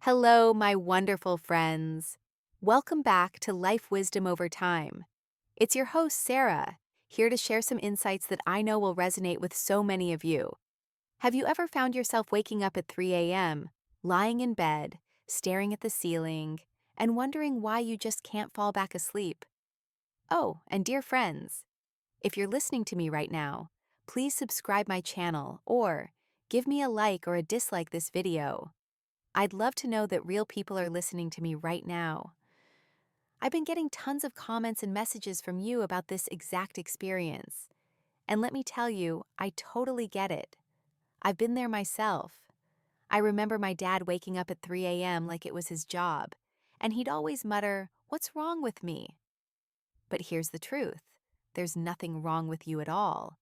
Hello, my wonderful friends. Welcome back to Life Wisdom Over Time. It's your host, Sarah, here to share some insights that I know will resonate with so many of you. Have you ever found yourself waking up at 3 a.m., lying in bed, staring at the ceiling, and wondering why you just can't fall back asleep? Oh, and dear friends, if you're listening to me right now, please subscribe my channel or give me a like or a dislike this video. I'd love to know that real people are listening to me right now. I've been getting tons of comments and messages from you about this exact experience. And let me tell you, I totally get it. I've been there myself. I remember my dad waking up at 3 a.m. like it was his job, and he'd always mutter, "What's wrong with me?" But here's the truth. There's nothing wrong with you at all.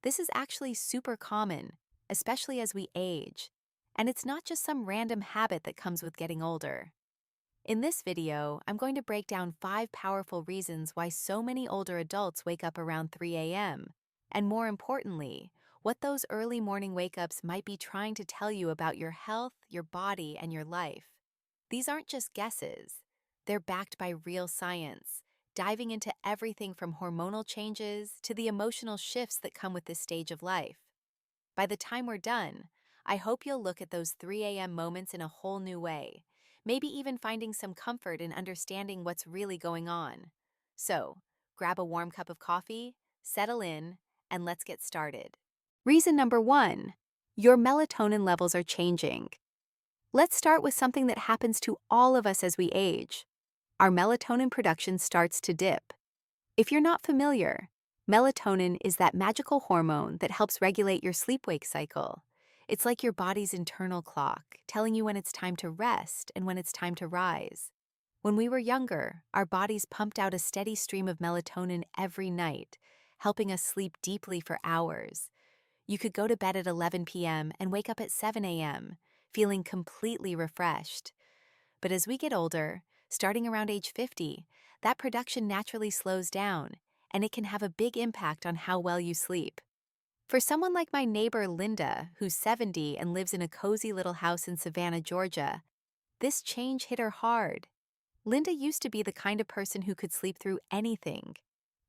This is actually super common, especially as we age. And it's not just some random habit that comes with getting older. In this video, I'm going to break down 5 powerful reasons why so many older adults wake up around 3 a.m. And more importantly, what those early morning wake-ups might be trying to tell you about your health, your body, and your life. These aren't just guesses. They're backed by real science, diving into everything from hormonal changes to the emotional shifts that come with this stage of life. By the time we're done, I hope you'll look at those 3 a.m. moments in a whole new way, maybe even finding some comfort in understanding what's really going on. So, grab a warm cup of coffee, settle in, and let's get started. Reason number 1, your melatonin levels are changing. Let's start with something that happens to all of us as we age. Our melatonin production starts to dip. If you're not familiar, melatonin is that magical hormone that helps regulate your sleep-wake cycle. It's like your body's internal clock, telling you when it's time to rest and when it's time to rise. When we were younger, our bodies pumped out a steady stream of melatonin every night, helping us sleep deeply for hours. You could go to bed at 11 p.m. and wake up at 7 a.m., feeling completely refreshed. But as we get older, starting around age 50, that production naturally slows down, and it can have a big impact on how well you sleep. For someone like my neighbor Linda, who's 70 and lives in a cozy little house in Savannah, Georgia, this change hit her hard. Linda used to be the kind of person who could sleep through anything.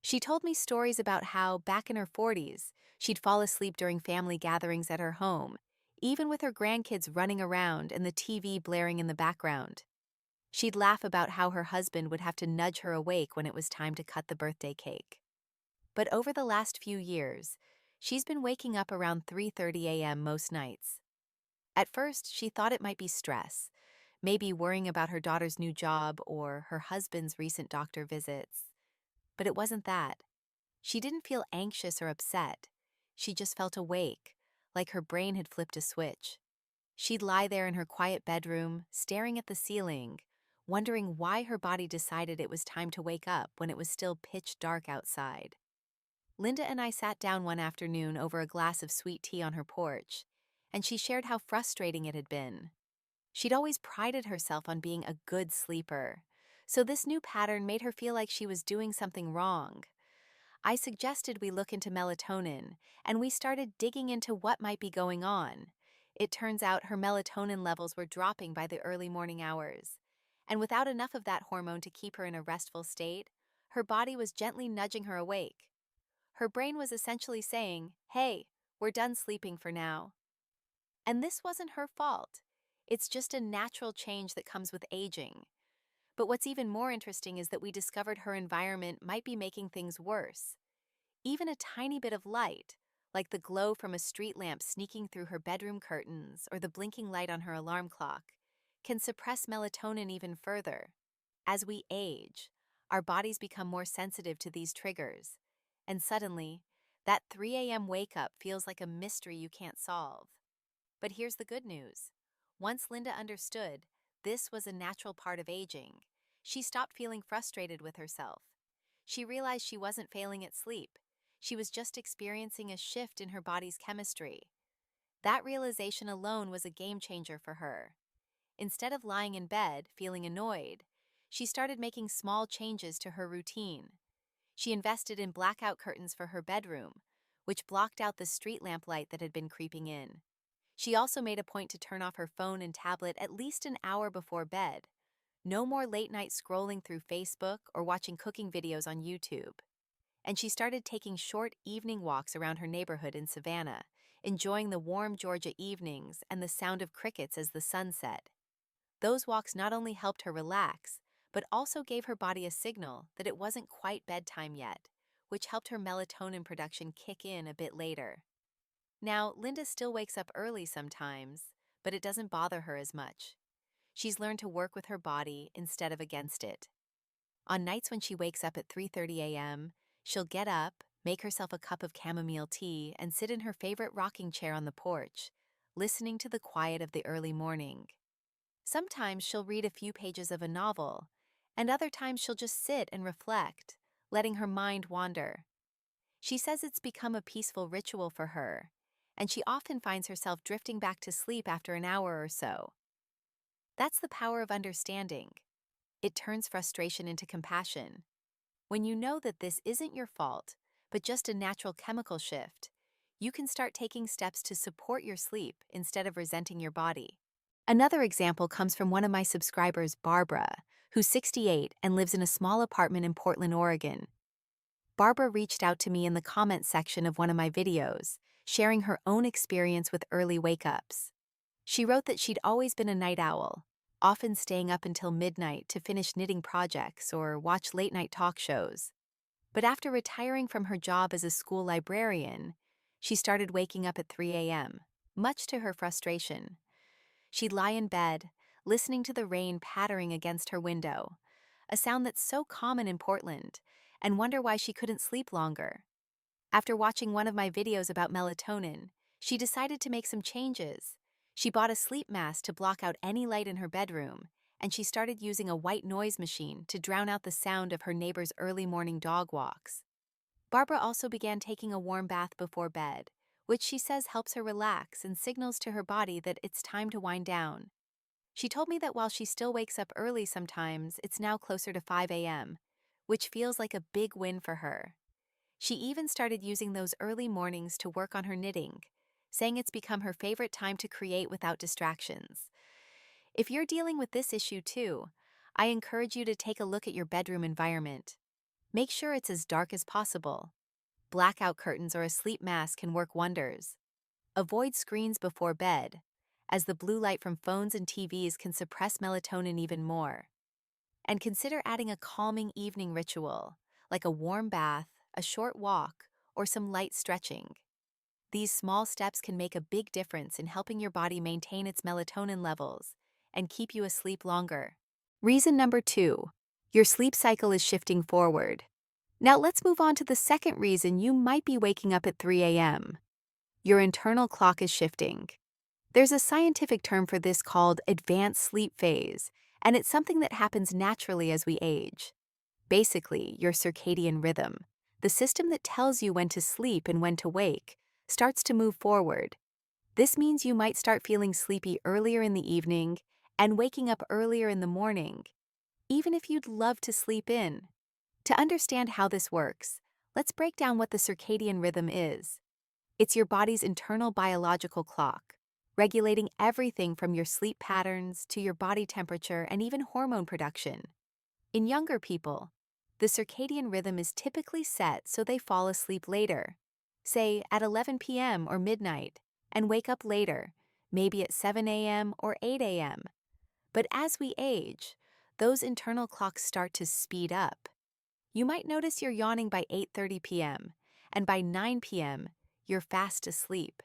She told me stories about how, back in her 40s, she'd fall asleep during family gatherings at her home, even with her grandkids running around and the TV blaring in the background. She'd laugh about how her husband would have to nudge her awake when it was time to cut the birthday cake. But over the last few years, she's been waking up around 3:30 a.m. most nights. At first, she thought it might be stress, maybe worrying about her daughter's new job or her husband's recent doctor visits. But it wasn't that. She didn't feel anxious or upset. She just felt awake, like her brain had flipped a switch. She'd lie there in her quiet bedroom, staring at the ceiling, wondering why her body decided it was time to wake up when it was still pitch dark outside. Linda and I sat down one afternoon over a glass of sweet tea on her porch, and she shared how frustrating it had been. She'd always prided herself on being a good sleeper, so this new pattern made her feel like she was doing something wrong. I suggested we look into melatonin, and we started digging into what might be going on. It turns out her melatonin levels were dropping by the early morning hours. And without enough of that hormone to keep her in a restful state, her body was gently nudging her awake. Her brain was essentially saying, "Hey, we're done sleeping for now." And this wasn't her fault. It's just a natural change that comes with aging. But what's even more interesting is that we discovered her environment might be making things worse. Even a tiny bit of light, like the glow from a street lamp sneaking through her bedroom curtains or the blinking light on her alarm clock, can suppress melatonin even further. As we age, our bodies become more sensitive to these triggers, and suddenly, that 3 a.m. wake-up feels like a mystery you can't solve. But here's the good news. Once Linda understood this was a natural part of aging, she stopped feeling frustrated with herself. She realized she wasn't failing at sleep. She was just experiencing a shift in her body's chemistry. That realization alone was a game changer for her. Instead of lying in bed, feeling annoyed, she started making small changes to her routine. She invested in blackout curtains for her bedroom, which blocked out the street lamp light that had been creeping in. She also made a point to turn off her phone and tablet at least an hour before bed. No more late night scrolling through Facebook or watching cooking videos on YouTube. And she started taking short evening walks around her neighborhood in Savannah, enjoying the warm Georgia evenings and the sound of crickets as the sun set. Those walks not only helped her relax, but also gave her body a signal that it wasn't quite bedtime yet, which helped her melatonin production kick in a bit later. Now, Linda still wakes up early sometimes, but it doesn't bother her as much. She's learned to work with her body instead of against it. On nights when she wakes up at 3:30 a.m., she'll get up, make herself a cup of chamomile tea, and sit in her favorite rocking chair on the porch, listening to the quiet of the early morning. Sometimes she'll read a few pages of a novel, and other times she'll just sit and reflect, letting her mind wander. She says it's become a peaceful ritual for her, and she often finds herself drifting back to sleep after an hour or so. That's the power of understanding. It turns frustration into compassion. When you know that this isn't your fault, but just a natural chemical shift, you can start taking steps to support your sleep instead of resenting your body. Another example comes from one of my subscribers, Barbara, who's 68 and lives in a small apartment in Portland, Oregon. Barbara reached out to me in the comment section of one of my videos, sharing her own experience with early wake-ups. She wrote that she'd always been a night owl, often staying up until midnight to finish knitting projects or watch late-night talk shows. But after retiring from her job as a school librarian, she started waking up at 3 a.m., much to her frustration. She'd lie in bed, listening to the rain pattering against her window, a sound that's so common in Portland, and wonder why she couldn't sleep longer. After watching one of my videos about melatonin, she decided to make some changes. She bought a sleep mask to block out any light in her bedroom, and she started using a white noise machine to drown out the sound of her neighbor's early morning dog walks. Barbara also began taking a warm bath before bed, which she says helps her relax and signals to her body that it's time to wind down. She told me that while she still wakes up early sometimes, it's now closer to 5 a.m., which feels like a big win for her. She even started using those early mornings to work on her knitting, saying it's become her favorite time to create without distractions. If you're dealing with this issue too, I encourage you to take a look at your bedroom environment. Make sure it's as dark as possible. Blackout curtains or a sleep mask can work wonders. Avoid screens before bed, as the blue light from phones and TVs can suppress melatonin even more. And consider adding a calming evening ritual, like a warm bath, a short walk, or some light stretching. These small steps can make a big difference in helping your body maintain its melatonin levels and keep you asleep longer. Reason number 2, your sleep cycle is shifting forward. Now let's move on to the second reason you might be waking up at 3 a.m. Your internal clock is shifting. There's a scientific term for this called advanced sleep phase, and it's something that happens naturally as we age. Basically, your circadian rhythm, the system that tells you when to sleep and when to wake, starts to move forward. This means you might start feeling sleepy earlier in the evening and waking up earlier in the morning, even if you'd love to sleep in. To understand how this works, let's break down what the circadian rhythm is. It's your body's internal biological clock, regulating everything from your sleep patterns to your body temperature and even hormone production. In younger people, the circadian rhythm is typically set so they fall asleep later, say at 11 p.m. or midnight, and wake up later, maybe at 7 a.m. or 8 a.m. But as we age, those internal clocks start to speed up. You might notice you're yawning by 8:30 p.m., and by 9 p.m., you're fast asleep.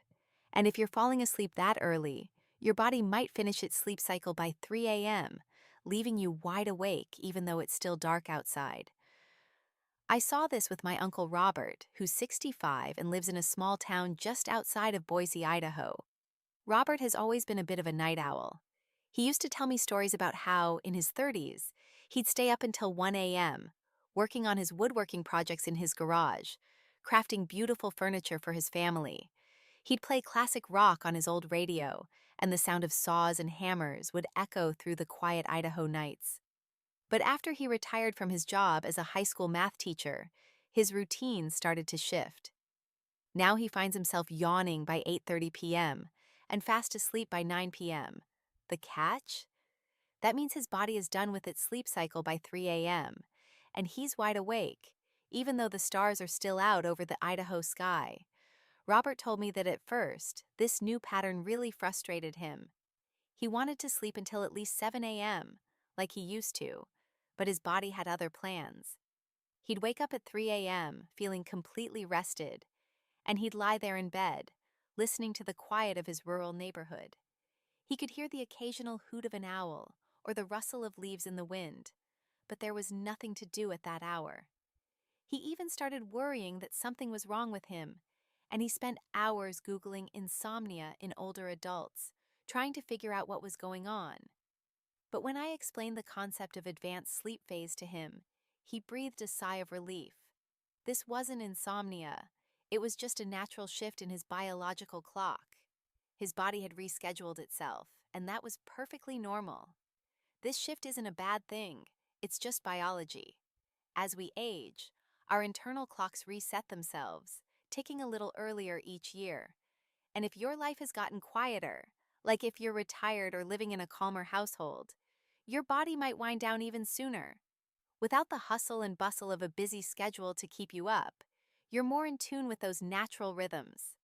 And if you're falling asleep that early, your body might finish its sleep cycle by 3 a.m., leaving you wide awake even though it's still dark outside. I saw this with my Uncle Robert, who's 65 and lives in a small town just outside of Boise, Idaho. Robert has always been a bit of a night owl. He used to tell me stories about how, in his 30s, he'd stay up until 1 a.m., working on his woodworking projects in his garage, crafting beautiful furniture for his family. He'd play classic rock on his old radio, and the sound of saws and hammers would echo through the quiet Idaho nights. But after he retired from his job as a high school math teacher, his routine started to shift. Now he finds himself yawning by 8:30 p.m., and fast asleep by 9 p.m. The catch? That means his body is done with its sleep cycle by 3 a.m., and he's wide awake, even though the stars are still out over the Idaho sky. Robert told me that at first, this new pattern really frustrated him. He wanted to sleep until at least 7 a.m., like he used to, but his body had other plans. He'd wake up at 3 a.m., feeling completely rested, and he'd lie there in bed, listening to the quiet of his rural neighborhood. He could hear the occasional hoot of an owl or the rustle of leaves in the wind, but there was nothing to do at that hour. He even started worrying that something was wrong with him, and he spent hours Googling insomnia in older adults, trying to figure out what was going on. But when I explained the concept of advanced sleep phase to him, he breathed a sigh of relief. This wasn't insomnia. It was just a natural shift in his biological clock. His body had rescheduled itself, and that was perfectly normal. This shift isn't a bad thing. It's just biology. As we age, our internal clocks reset themselves, ticking a little earlier each year. And if your life has gotten quieter, like if you're retired or living in a calmer household, your body might wind down even sooner. Without the hustle and bustle of a busy schedule to keep you up, you're more in tune with those natural rhythms.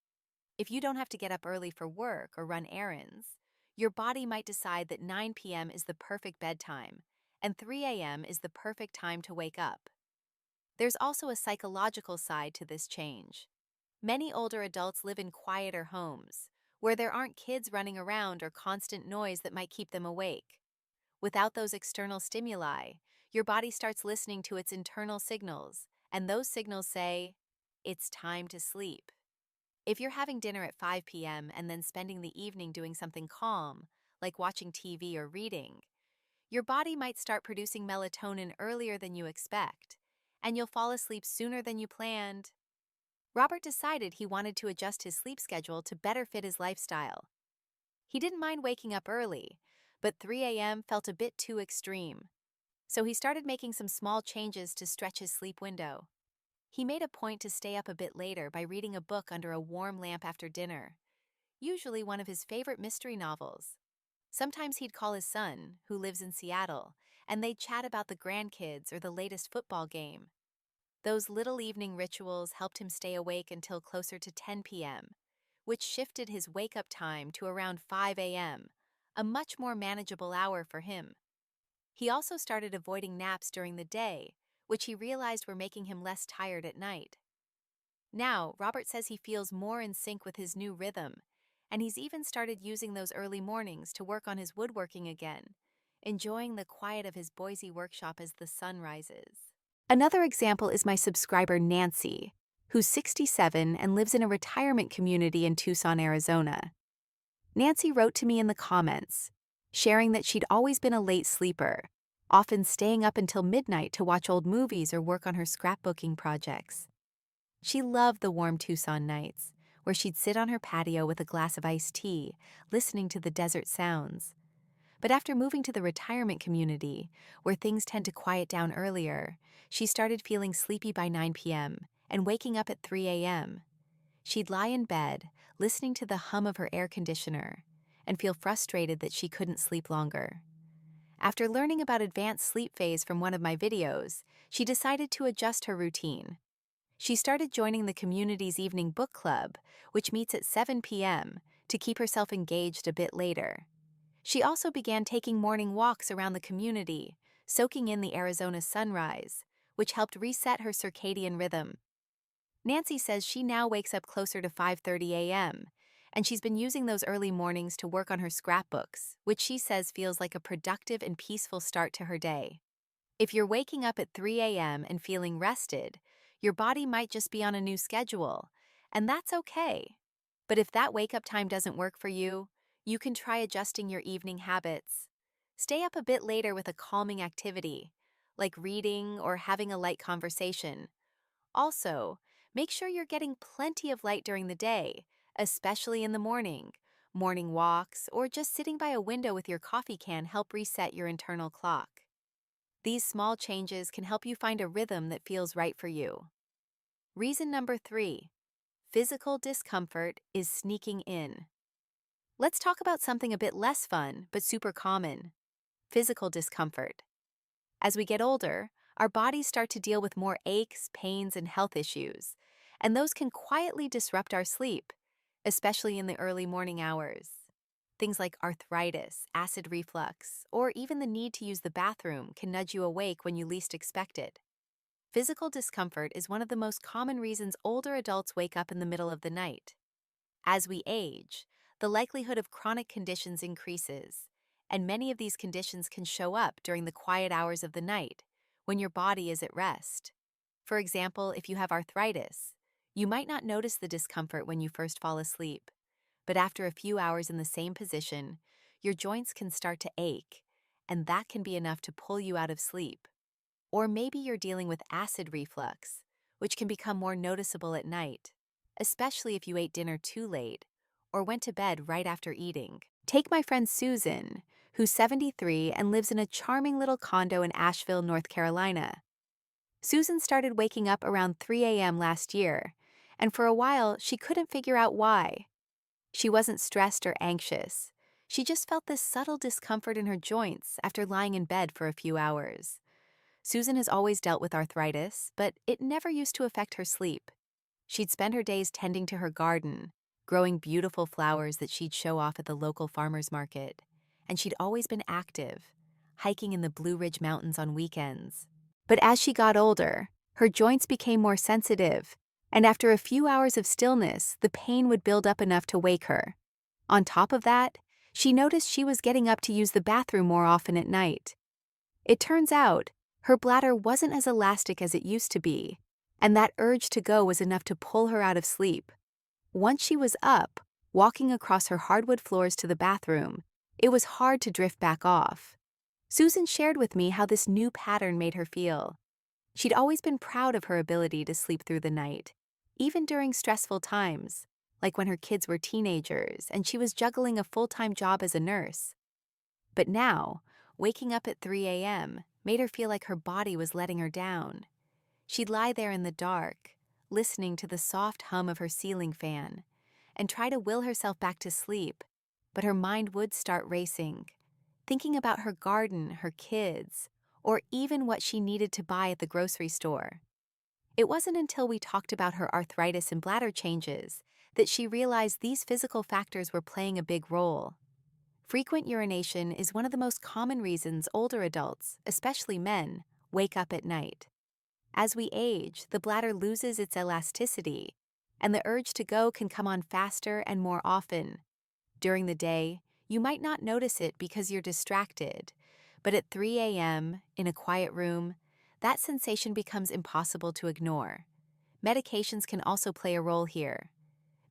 If you don't have to get up early for work or run errands, your body might decide that 9 p.m. is the perfect bedtime, and 3 a.m. is the perfect time to wake up. There's also a psychological side to this change. Many older adults live in quieter homes, where there aren't kids running around or constant noise that might keep them awake. Without those external stimuli, your body starts listening to its internal signals, and those signals say, it's time to sleep. If you're having dinner at 5 p.m. and then spending the evening doing something calm, like watching TV or reading, your body might start producing melatonin earlier than you expect, and you'll fall asleep sooner than you planned. Robert decided he wanted to adjust his sleep schedule to better fit his lifestyle. He didn't mind waking up early, but 3 a.m. felt a bit too extreme. So he started making some small changes to stretch his sleep window. He made a point to stay up a bit later by reading a book under a warm lamp after dinner, usually one of his favorite mystery novels. Sometimes he'd call his son, who lives in Seattle, and they'd chat about the grandkids or the latest football game. Those little evening rituals helped him stay awake until closer to 10 p.m., which shifted his wake-up time to around 5 a.m., a much more manageable hour for him. He also started avoiding naps during the day, which he realized were making him less tired at night. Now, Robert says he feels more in sync with his new rhythm, and he's even started using those early mornings to work on his woodworking again, enjoying the quiet of his Boise workshop as the sun rises. Another example is my subscriber Nancy, who's 67 and lives in a retirement community in Tucson, Arizona. Nancy wrote to me in the comments, sharing that she'd always been a late sleeper, often staying up until midnight to watch old movies or work on her scrapbooking projects. She loved the warm Tucson nights, where she'd sit on her patio with a glass of iced tea, listening to the desert sounds. But after moving to the retirement community, where things tend to quiet down earlier, she started feeling sleepy by 9 p.m. and waking up at 3 a.m. She'd lie in bed, listening to the hum of her air conditioner, and feel frustrated that she couldn't sleep longer. After learning about advanced sleep phase from one of my videos, she decided to adjust her routine. She started joining the community's evening book club, which meets at 7 p.m., to keep herself engaged a bit later. She also began taking morning walks around the community, soaking in the Arizona sunrise, which helped reset her circadian rhythm. Nancy says she now wakes up closer to 5:30 a.m., and she's been using those early mornings to work on her scrapbooks, which she says feels like a productive and peaceful start to her day. If you're waking up at 3 a.m. and feeling rested, your body might just be on a new schedule, and that's okay. But if that wake-up time doesn't work for you, you can try adjusting your evening habits. Stay up a bit later with a calming activity, like reading or having a light conversation. Also, make sure you're getting plenty of light during the day, especially in the morning. Morning walks or just sitting by a window with your coffee can help reset your internal clock. These small changes can help you find a rhythm that feels right for you. Reason number 3. Physical discomfort is sneaking in. Let's talk about something a bit less fun, but super common: physical discomfort. As we get older, our bodies start to deal with more aches, pains, and health issues, and those can quietly disrupt our sleep, especially in the early morning hours. Things like arthritis, acid reflux, or even the need to use the bathroom can nudge you awake when you least expect it. Physical discomfort is one of the most common reasons older adults wake up in the middle of the night. As we age, the likelihood of chronic conditions increases, and many of these conditions can show up during the quiet hours of the night, when your body is at rest. For example, if you have arthritis, you might not notice the discomfort when you first fall asleep, but after a few hours in the same position, your joints can start to ache, and that can be enough to pull you out of sleep. Or maybe you're dealing with acid reflux, which can become more noticeable at night, especially if you ate dinner too late or went to bed right after eating. Take my friend Susan, who's 73 and lives in a charming little condo in Asheville, North Carolina. Susan started waking up around 3 a.m. last year, and for a while she couldn't figure out why. She wasn't stressed or anxious. She just felt this subtle discomfort in her joints after lying in bed for a few hours. Susan has always dealt with arthritis, but it never used to affect her sleep. She'd spend her days tending to her garden, growing beautiful flowers that she'd show off at the local farmer's market, and she'd always been active, hiking in the Blue Ridge Mountains on weekends. But as she got older, her joints became more sensitive, and after a few hours of stillness, the pain would build up enough to wake her. On top of that, she noticed she was getting up to use the bathroom more often at night. It turns out, her bladder wasn't as elastic as it used to be, and that urge to go was enough to pull her out of sleep. Once she was up, walking across her hardwood floors to the bathroom, it was hard to drift back off. Susan shared with me how this new pattern made her feel. She'd always been proud of her ability to sleep through the night, even during stressful times, like when her kids were teenagers and she was juggling a full-time job as a nurse. But now, waking up at 3 a.m. made her feel like her body was letting her down. She'd lie there in the dark, listening to the soft hum of her ceiling fan, and try to will herself back to sleep, but her mind would start racing, thinking about her garden, her kids, or even what she needed to buy at the grocery store. It wasn't until we talked about her arthritis and bladder changes that she realized these physical factors were playing a big role. Frequent urination is one of the most common reasons older adults, especially men, wake up at night. As we age, the bladder loses its elasticity, and the urge to go can come on faster and more often. During the day, you might not notice it because you're distracted, but at 3 a.m., in a quiet room, that sensation becomes impossible to ignore. Medications can also play a role here.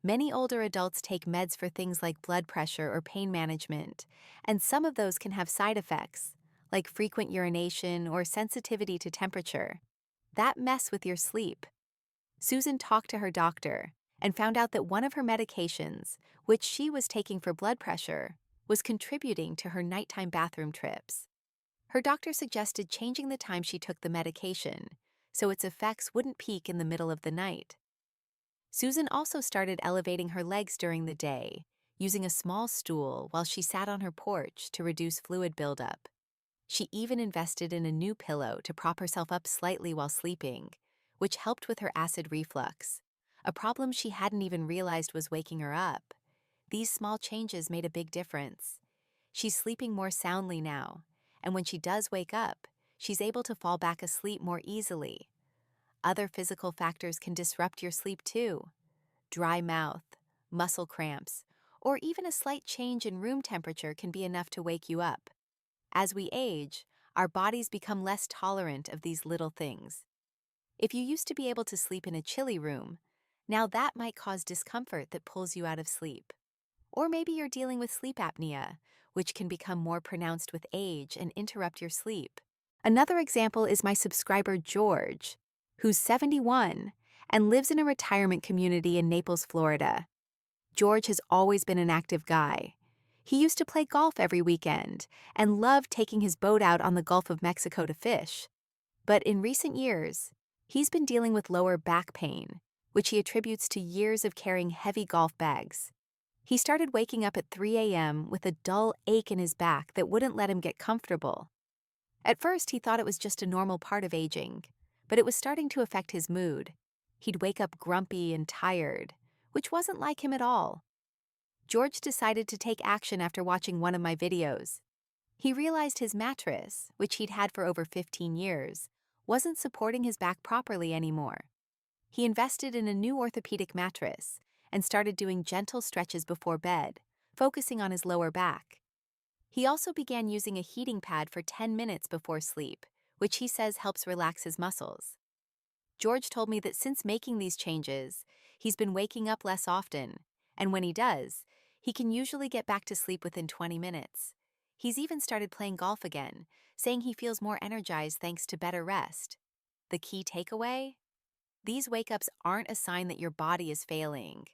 Many older adults take meds for things like blood pressure or pain management, and some of those can have side effects, like frequent urination or sensitivity to temperature, that mess with your sleep. Susan talked to her doctor and found out that one of her medications, which she was taking for blood pressure, was contributing to her nighttime bathroom trips. Her doctor suggested changing the time she took the medication so its effects wouldn't peak in the middle of the night. Susan also started elevating her legs during the day, using a small stool while she sat on her porch to reduce fluid buildup. She even invested in a new pillow to prop herself up slightly while sleeping, which helped with her acid reflux, a problem she hadn't even realized was waking her up. These small changes made a big difference. She's sleeping more soundly now, and when she does wake up, she's able to fall back asleep more easily. Other physical factors can disrupt your sleep too. Dry mouth, muscle cramps, or even a slight change in room temperature can be enough to wake you up. As we age, our bodies become less tolerant of these little things. If you used to be able to sleep in a chilly room, now that might cause discomfort that pulls you out of sleep. Or maybe you're dealing with sleep apnea, which can become more pronounced with age and interrupt your sleep. Another example is my subscriber George, who's 71 and lives in a retirement community in Naples, Florida. George has always been an active guy. He used to play golf every weekend and loved taking his boat out on the Gulf of Mexico to fish. But in recent years, he's been dealing with lower back pain, which he attributes to years of carrying heavy golf bags. He started waking up at 3 a.m. with a dull ache in his back that wouldn't let him get comfortable. At first, he thought it was just a normal part of aging, but it was starting to affect his mood. He'd wake up grumpy and tired, which wasn't like him at all. George decided to take action after watching one of my videos. He realized his mattress, which he'd had for over 15 years, wasn't supporting his back properly anymore. He invested in a new orthopedic mattress and started doing gentle stretches before bed, focusing on his lower back. He also began using a heating pad for 10 minutes before sleep, which he says helps relax his muscles. George told me that since making these changes, he's been waking up less often, and when he does, he can usually get back to sleep within 20 minutes. He's even started playing golf again, saying he feels more energized thanks to better rest. The key takeaway? These wake-ups aren't a sign that your body is failing.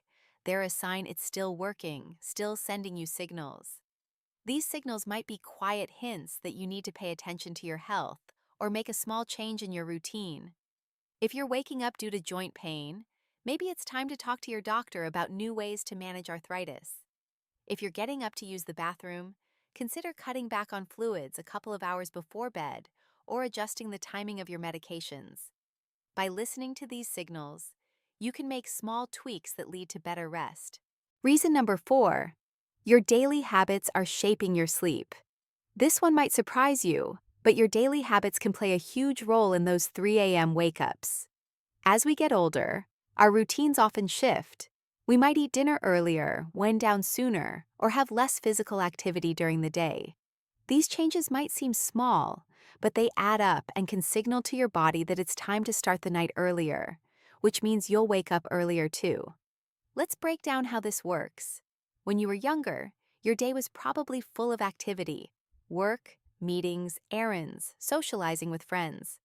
They're a sign it's still working, still sending you signals. These signals might be quiet hints that you need to pay attention to your health or make a small change in your routine. If you're waking up due to joint pain, maybe it's time to talk to your doctor about new ways to manage arthritis. If you're getting up to use the bathroom, consider cutting back on fluids a couple of hours before bed or adjusting the timing of your medications. By listening to these signals, you can make small tweaks that lead to better rest. Reason number 4, your daily habits are shaping your sleep. This one might surprise you, but your daily habits can play a huge role in those 3 a.m. wake-ups. As we get older, our routines often shift. We might eat dinner earlier, wind down sooner, or have less physical activity during the day. These changes might seem small, but they add up and can signal to your body that it's time to start the night earlier, which means you'll wake up earlier too. Let's break down how this works. When you were younger, your day was probably full of activity: work, meetings, errands, socializing with friends.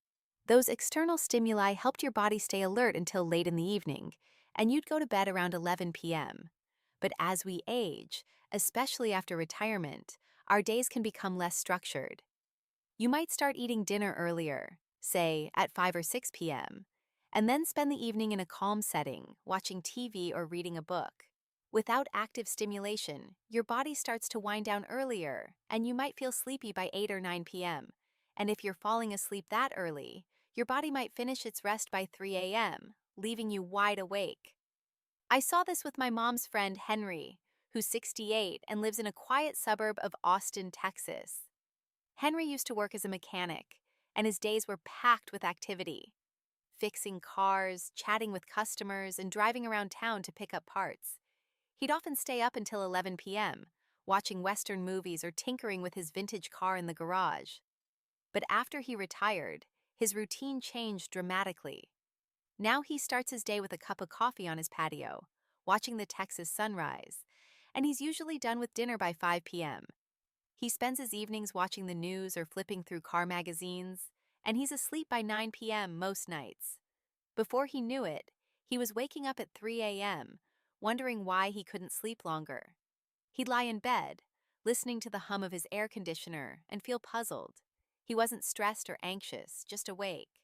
Those external stimuli helped your body stay alert until late in the evening, and you'd go to bed around 11 p.m. But as we age, especially after retirement, our days can become less structured. You might start eating dinner earlier, say at 5 or 6 p.m., and then spend the evening in a calm setting, watching TV or reading a book. Without active stimulation, your body starts to wind down earlier, and you might feel sleepy by 8 or 9 p.m. And if you're falling asleep that early, your body might finish its rest by 3 a.m., leaving you wide awake. I saw this with my mom's friend Henry, who's 68 and lives in a quiet suburb of Austin, Texas. Henry used to work as a mechanic, and his days were packed with activity: fixing cars, chatting with customers, and driving around town to pick up parts. He'd often stay up until 11 p.m., watching Western movies or tinkering with his vintage car in the garage. But after he retired, his routine changed dramatically. Now he starts his day with a cup of coffee on his patio, watching the Texas sunrise, and he's usually done with dinner by 5 p.m. He spends his evenings watching the news or flipping through car magazines, and he's asleep by 9 p.m. most nights. Before he knew it, he was waking up at 3 a.m., wondering why he couldn't sleep longer. He'd lie in bed, listening to the hum of his air conditioner, and feel puzzled. He wasn't stressed or anxious, just awake.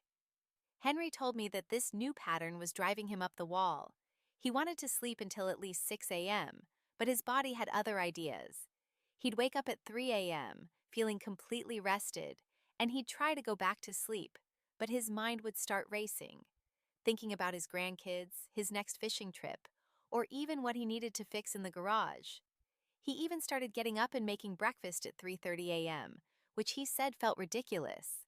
Henry told me that this new pattern was driving him up the wall. He wanted to sleep until at least 6 a.m., but his body had other ideas. He'd wake up at 3 a.m., feeling completely rested, and he'd try to go back to sleep, but his mind would start racing, thinking about his grandkids, his next fishing trip, or even what he needed to fix in the garage. He even started getting up and making breakfast at 3:30 a.m., which he said felt ridiculous.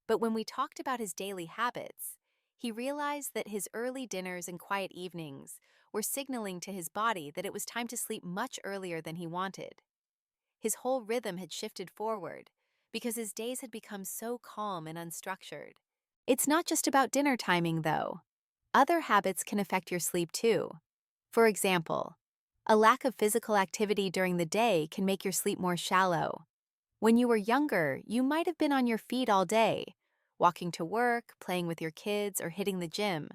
But when we talked about his daily habits, he realized that his early dinners and quiet evenings were signaling to his body that it was time to sleep much earlier than he wanted. His whole rhythm had shifted forward because his days had become so calm and unstructured. It's not just about dinner timing, though. Other habits can affect your sleep too. For example, a lack of physical activity during the day can make your sleep more shallow. When you were younger, you might have been on your feet all day, walking to work, playing with your kids, or hitting the gym.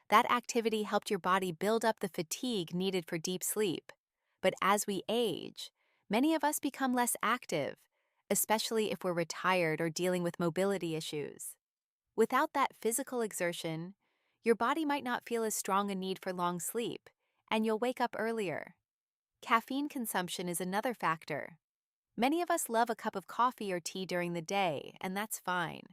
That activity helped your body build up the fatigue needed for deep sleep. But as we age, many of us become less active, especially if we're retired or dealing with mobility issues. Without that physical exertion, your body might not feel as strong a need for long sleep, and you'll wake up earlier. Caffeine consumption is another factor. Many of us love a cup of coffee or tea during the day, and that's fine.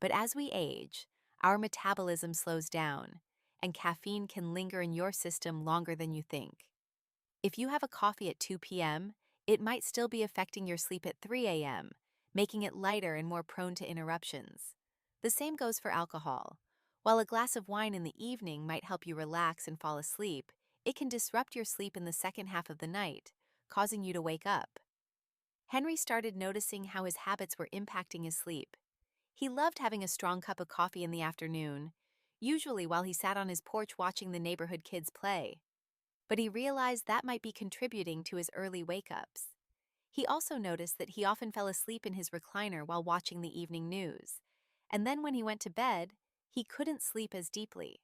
But as we age, our metabolism slows down, and caffeine can linger in your system longer than you think. If you have a coffee at 2 p.m., it might still be affecting your sleep at 3 a.m., making it lighter and more prone to interruptions. The same goes for alcohol. While a glass of wine in the evening might help you relax and fall asleep, it can disrupt your sleep in the second half of the night, causing you to wake up. Henry started noticing how his habits were impacting his sleep. He loved having a strong cup of coffee in the afternoon, usually while he sat on his porch watching the neighborhood kids play. But he realized that might be contributing to his early wake-ups. He also noticed that he often fell asleep in his recliner while watching the evening news, and then when he went to bed, he couldn't sleep as deeply.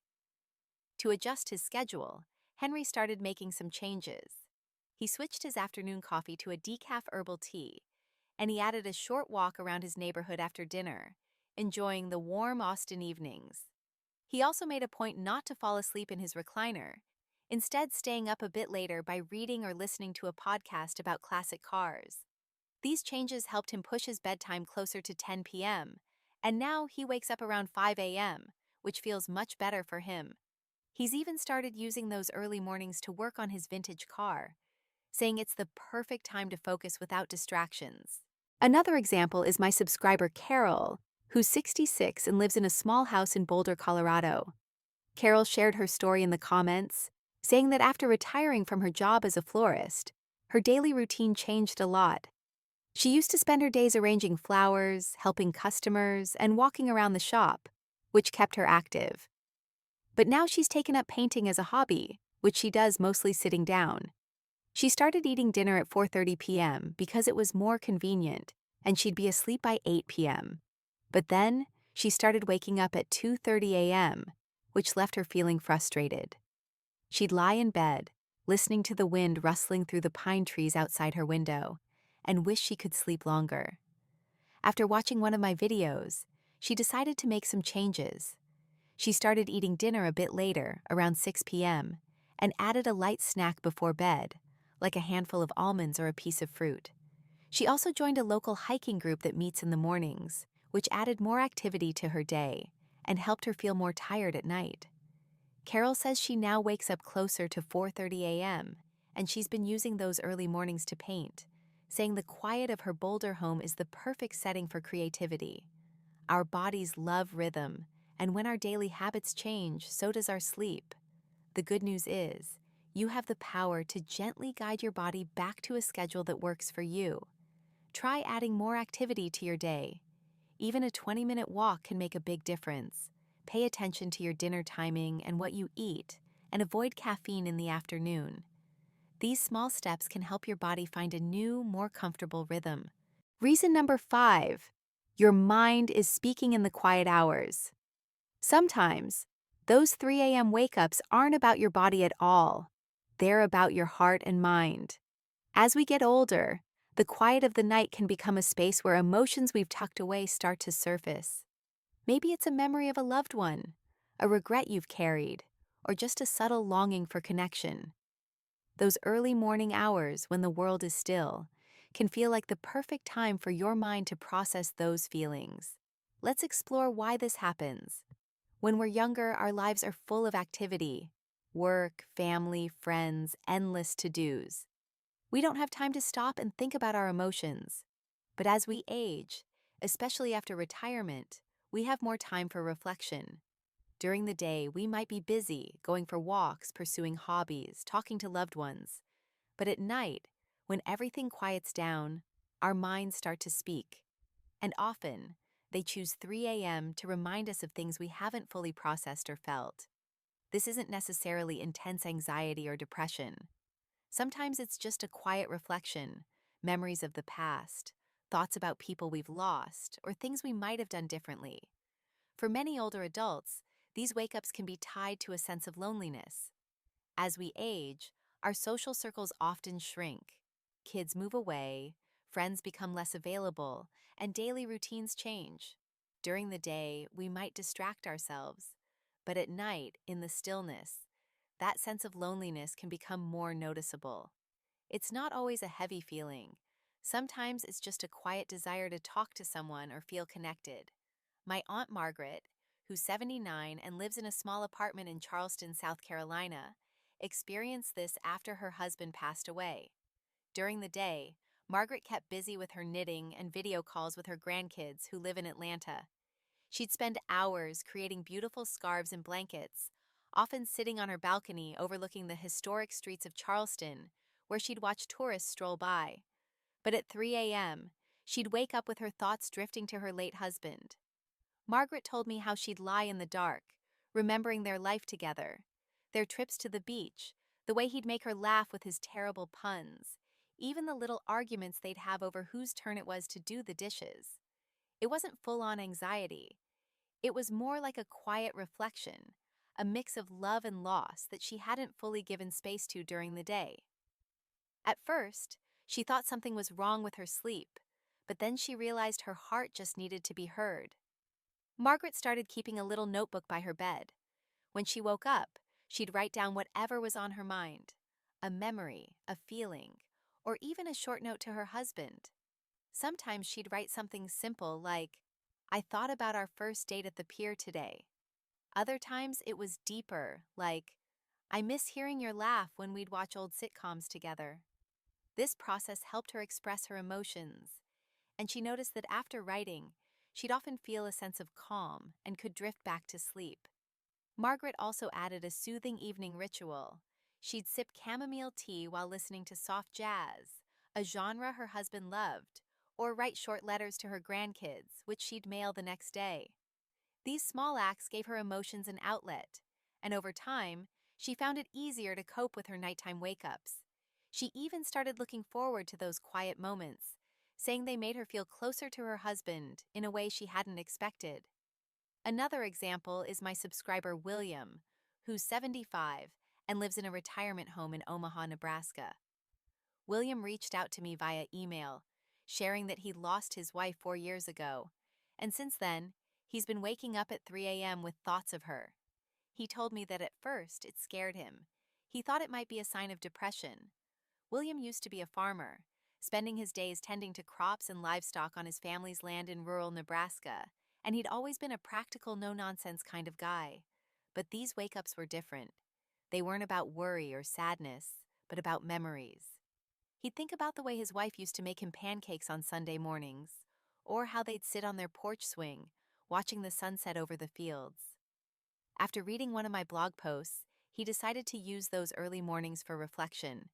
To adjust his schedule, Henry started making some changes. He switched his afternoon coffee to a decaf herbal tea, and he added a short walk around his neighborhood after dinner, enjoying the warm Austin evenings. He also made a point not to fall asleep in his recliner, instead staying up a bit later by reading or listening to a podcast about classic cars. These changes helped him push his bedtime closer to 10 p.m., and now he wakes up around 5 a.m., which feels much better for him. He's even started using those early mornings to work on his vintage car, saying it's the perfect time to focus without distractions. Another example is my subscriber Carol, who's 66 and lives in a small house in Boulder, Colorado. Carol shared her story in the comments, saying that after retiring from her job as a florist, her daily routine changed a lot. She used to spend her days arranging flowers, helping customers, and walking around the shop, which kept her active. But now she's taken up painting as a hobby, which she does mostly sitting down. She started eating dinner at 4:30 p.m. because it was more convenient, and she'd be asleep by 8 p.m. But then, she started waking up at 2:30 a.m., which left her feeling frustrated. She'd lie in bed, listening to the wind rustling through the pine trees outside her window, and wish she could sleep longer. After watching one of my videos, she decided to make some changes. She started eating dinner a bit later, around 6 p.m., and added a light snack before bed, like a handful of almonds or a piece of fruit. She also joined a local hiking group that meets in the mornings, which added more activity to her day and helped her feel more tired at night. Carol says she now wakes up closer to 4:30 a.m., and she's been using those early mornings to paint, saying the quiet of her Boulder home is the perfect setting for creativity. Our bodies love rhythm, and when our daily habits change, so does our sleep. The good news is, you have the power to gently guide your body back to a schedule that works for you. Try adding more activity to your day. Even a 20-minute walk can make a big difference. Pay attention to your dinner timing and what you eat, and avoid caffeine in the afternoon. These small steps can help your body find a new, more comfortable rhythm. Reason number 5. Your mind is speaking in the quiet hours. Sometimes, those 3 a.m. wake-ups aren't about your body at all. They're about your heart and mind. As we get older, the quiet of the night can become a space where emotions we've tucked away start to surface. Maybe it's a memory of a loved one, a regret you've carried, or just a subtle longing for connection. Those early morning hours when the world is still can feel like the perfect time for your mind to process those feelings. Let's explore why this happens. When we're younger, our lives are full of activity, work, family, friends, endless to-dos. We don't have time to stop and think about our emotions. But as we age, especially after retirement, we have more time for reflection. During the day, we might be busy, going for walks, pursuing hobbies, talking to loved ones. But at night, when everything quiets down, our minds start to speak. And often, they choose 3 a.m. to remind us of things we haven't fully processed or felt. This isn't necessarily intense anxiety or depression. Sometimes it's just a quiet reflection, memories of the past, thoughts about people we've lost, or things we might have done differently. For many older adults, these wake-ups can be tied to a sense of loneliness. As we age, our social circles often shrink. Kids move away, friends become less available, and daily routines change. During the day, we might distract ourselves, but at night, in the stillness, that sense of loneliness can become more noticeable. It's not always a heavy feeling. Sometimes it's just a quiet desire to talk to someone or feel connected. My Aunt Margaret, who's 79 and lives in a small apartment in Charleston, South Carolina, experienced this after her husband passed away. During the day, Margaret kept busy with her knitting and video calls with her grandkids who live in Atlanta. She'd spend hours creating beautiful scarves and blankets, often sitting on her balcony overlooking the historic streets of Charleston, where she'd watch tourists stroll by. But at 3 a.m., she'd wake up with her thoughts drifting to her late husband. Margaret told me how she'd lie in the dark, remembering their life together, their trips to the beach, the way he'd make her laugh with his terrible puns, even the little arguments they'd have over whose turn it was to do the dishes. It wasn't full-on anxiety. It was more like a quiet reflection, a mix of love and loss that she hadn't fully given space to during the day. At first, she thought something was wrong with her sleep, but then she realized her heart just needed to be heard. Margaret started keeping a little notebook by her bed. When she woke up, she'd write down whatever was on her mind, a memory, a feeling, or even a short note to her husband. Sometimes she'd write something simple like, "I thought about our first date at the pier today." Other times it was deeper, like, "I miss hearing your laugh when we'd watch old sitcoms together." This process helped her express her emotions, and she noticed that after writing, she'd often feel a sense of calm and could drift back to sleep. Margaret also added a soothing evening ritual. She'd sip chamomile tea while listening to soft jazz, a genre her husband loved, or write short letters to her grandkids, which she'd mail the next day. These small acts gave her emotions an outlet, and over time, she found it easier to cope with her nighttime wake-ups. She even started looking forward to those quiet moments, saying they made her feel closer to her husband in a way she hadn't expected. Another example is my subscriber William, who's 75 and lives in a retirement home in Omaha, Nebraska. William reached out to me via email, sharing that he lost his wife 4 years ago, and since then, he's been waking up at 3 a.m. with thoughts of her. He told me that at first it scared him. He thought it might be a sign of depression. William used to be a farmer, spending his days tending to crops and livestock on his family's land in rural Nebraska, and he'd always been a practical, no-nonsense kind of guy. But these wake-ups were different. They weren't about worry or sadness, but about memories. He'd think about the way his wife used to make him pancakes on Sunday mornings, or how they'd sit on their porch swing, watching the sunset over the fields. After reading one of my blog posts, he decided to use those early mornings for reflection.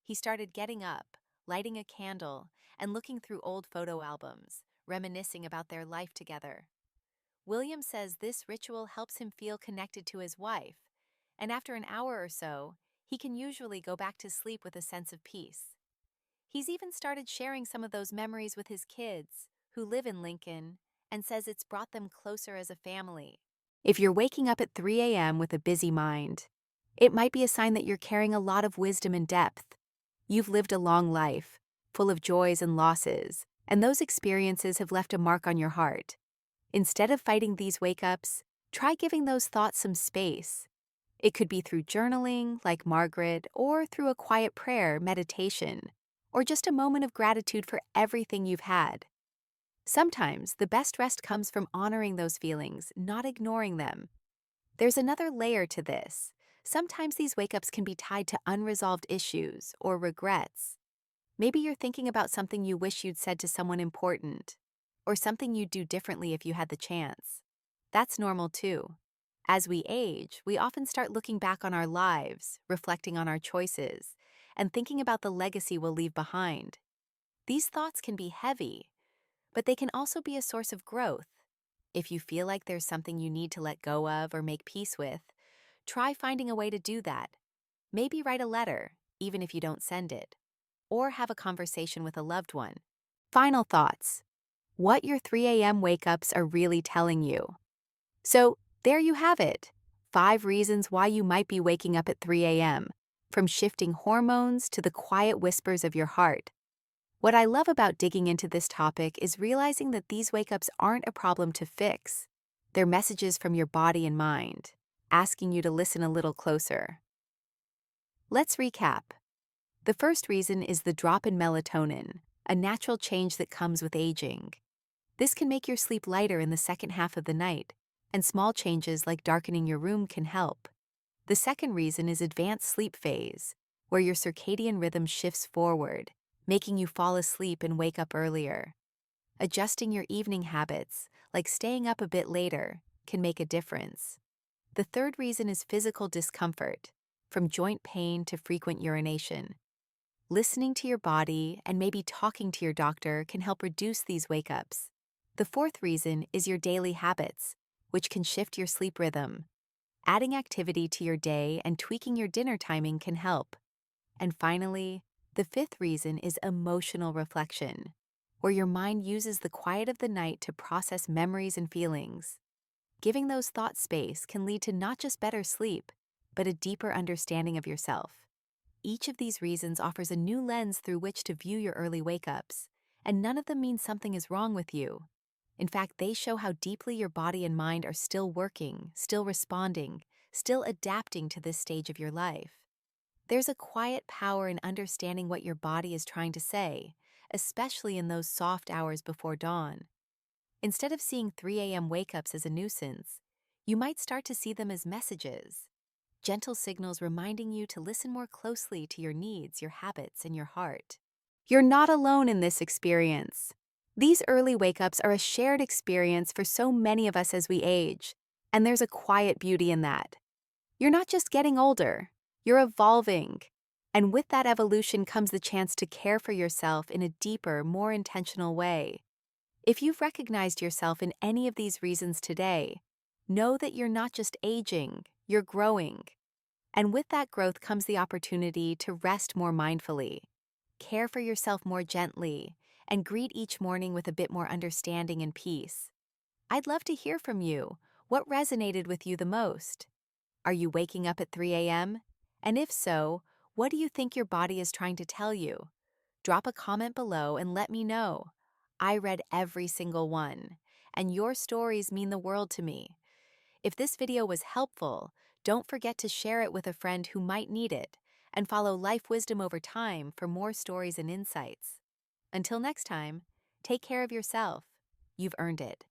He started getting up, lighting a candle, and looking through old photo albums, reminiscing about their life together. William says this ritual helps him feel connected to his wife, and after an hour or so, he can usually go back to sleep with a sense of peace. He's even started sharing some of those memories with his kids, who live in Lincoln, and says it's brought them closer as a family. If you're waking up at 3 a.m. with a busy mind, it might be a sign that you're carrying a lot of wisdom and depth. You've lived a long life, full of joys and losses, and those experiences have left a mark on your heart. Instead of fighting these wake-ups, try giving those thoughts some space. It could be through journaling, like Margaret, or through a quiet prayer, meditation, or just a moment of gratitude for everything you've had. Sometimes the best rest comes from honoring those feelings, not ignoring them. There's another layer to this. Sometimes these wake-ups can be tied to unresolved issues or regrets. Maybe you're thinking about something you wish you'd said to someone important, or something you'd do differently if you had the chance. That's normal too. As we age, we often start looking back on our lives, reflecting on our choices, and thinking about the legacy we'll leave behind. These thoughts can be heavy, but they can also be a source of growth. If you feel like there's something you need to let go of or make peace with, try finding a way to do that. Maybe write a letter, even if you don't send it, or have a conversation with a loved one. Final thoughts. What your 3 a.m. wake-ups are really telling you. So, there you have it. 5 reasons why you might be waking up at 3 a.m., from shifting hormones to the quiet whispers of your heart. What I love about digging into this topic is realizing that these wake-ups aren't a problem to fix. They're messages from your body and mind, asking you to listen a little closer. Let's recap. The first reason is the drop in melatonin, a natural change that comes with aging. This can make your sleep lighter in the second half of the night, and small changes like darkening your room can help. The second reason is advanced sleep phase, where your circadian rhythm shifts forward, making you fall asleep and wake up earlier. Adjusting your evening habits, like staying up a bit later, can make a difference. The third reason is physical discomfort, from joint pain to frequent urination. Listening to your body and maybe talking to your doctor can help reduce these wake-ups. The fourth reason is your daily habits, which can shift your sleep rhythm. Adding activity to your day and tweaking your dinner timing can help. And finally, the fifth reason is emotional reflection, where your mind uses the quiet of the night to process memories and feelings. Giving those thoughts space can lead to not just better sleep, but a deeper understanding of yourself. Each of these reasons offers a new lens through which to view your early wake-ups, and none of them mean something is wrong with you. In fact, they show how deeply your body and mind are still working, still responding, still adapting to this stage of your life. There's a quiet power in understanding what your body is trying to say, especially in those soft hours before dawn. Instead of seeing 3 a.m. wake-ups as a nuisance, you might start to see them as messages. Gentle signals reminding you to listen more closely to your needs, your habits, and your heart. You're not alone in this experience. These early wake-ups are a shared experience for so many of us as we age, and there's a quiet beauty in that. You're not just getting older, you're evolving. And with that evolution comes the chance to care for yourself in a deeper, more intentional way. If you've recognized yourself in any of these reasons today, know that you're not just aging, you're growing. And with that growth comes the opportunity to rest more mindfully, care for yourself more gently, and greet each morning with a bit more understanding and peace. I'd love to hear from you. What resonated with you the most? Are you waking up at 3 a.m.? And if so, what do you think your body is trying to tell you? Drop a comment below and let me know. I read every single one, and your stories mean the world to me. If this video was helpful, don't forget to share it with a friend who might need it, and follow Life Wisdom Over Time for more stories and insights. Until next time, take care of yourself. You've earned it.